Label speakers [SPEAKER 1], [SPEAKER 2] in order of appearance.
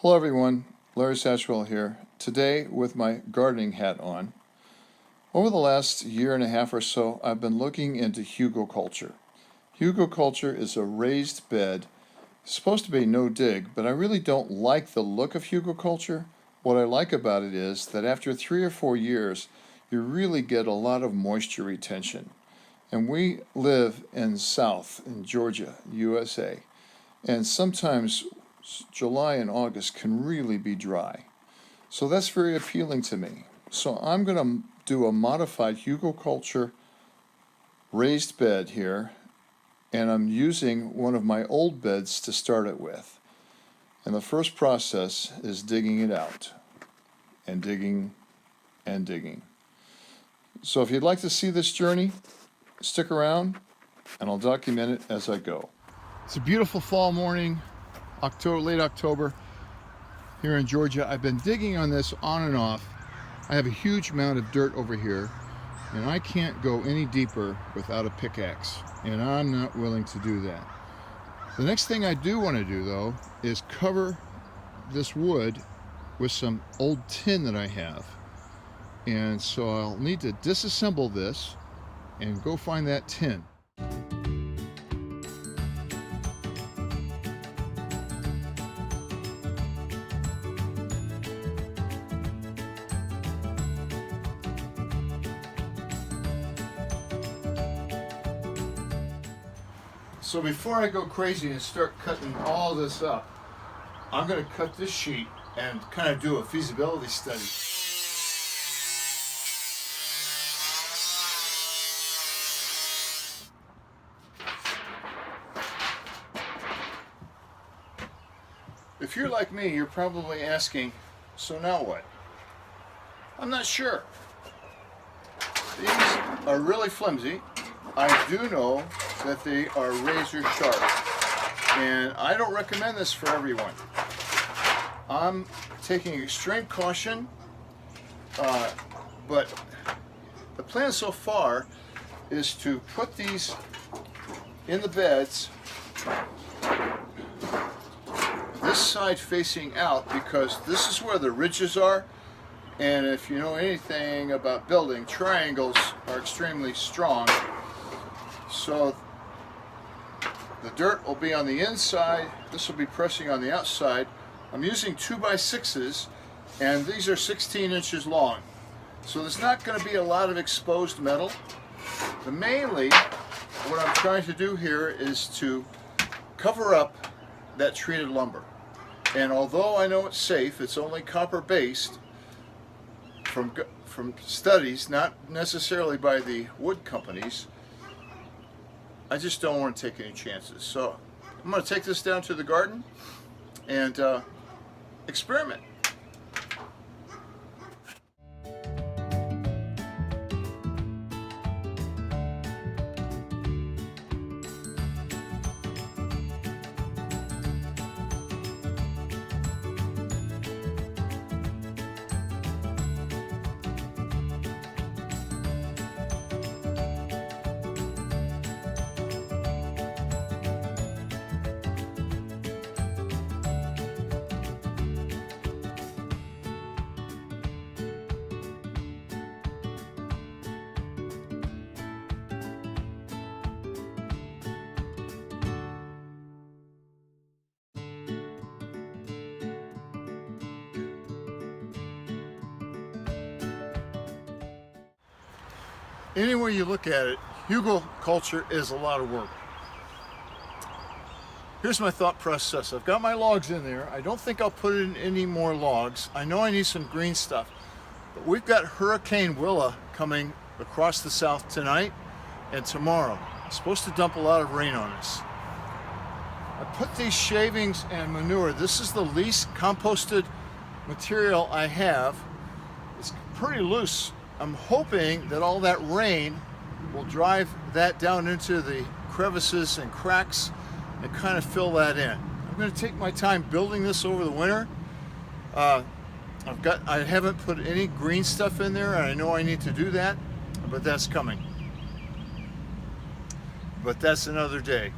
[SPEAKER 1] Hello everyone, Larry Satchwell here, today with my gardening hat on. Over the last year and a half or so, I've been looking into hugelkultur. Hugelkultur is a raised bed. It's supposed to be no dig, but I really don't like the look of hugelkultur. What I like about it is that after 3 or 4 years, you really get a lot of moisture retention. And we live in Georgia, USA, and sometimes July and August can really be dry. So that's very appealing to me. So I'm going to do a modified hugelkultur raised bed here, and I'm using one of my old beds to start it with. And the first process is digging it out, and digging, and digging. So if you'd like to see this journey, stick around, and I'll document it as I go. It's a beautiful fall morning, late October, here in Georgia. I've been digging on this on and off. I have a huge amount of dirt over here, and I can't go any deeper without a pickaxe, and I'm not willing to do that. The next thing I do want to do, though, is cover this wood with some old tin that I have. And so I'll need to disassemble this and go find that tin. So before I go crazy and start cutting all this up, I'm going to cut this sheet and kind of do a feasibility study. If you're like me, you're probably asking, so now what? I'm not sure. These are really flimsy. I do know that they are razor sharp, and I don't recommend this for everyone. I'm taking extreme caution, but the plan so far is to put these in the beds, this side facing out, because this is where the ridges are, and if you know anything about building, triangles are extremely strong. So the dirt will be on the inside, this will be pressing on the outside. I'm using 2x6s, and these are 16 inches long. So there's not going to be a lot of exposed metal. But mainly, what I'm trying to do here is to cover up that treated lumber. And although I know it's safe, it's only copper based from studies, not necessarily by the wood companies. I just don't want to take any chances. So I'm going to take this down to the garden and experiment. Any way you look at it, hugelkultur is a lot of work. Here's my thought process. I've got my logs in there. I don't think I'll put in any more logs. I know I need some green stuff, but we've got Hurricane Willa coming across the south tonight and tomorrow. It's supposed to dump a lot of rain on us. I put these shavings and manure. This is the least composted material I have. It's pretty loose. I'm hoping that all that rain will drive that down into the crevices and cracks and kind of fill that in. I'm going to take my time building this over the winter. I haven't put any green stuff in there, and I know I need to do that, but that's coming. But that's another day.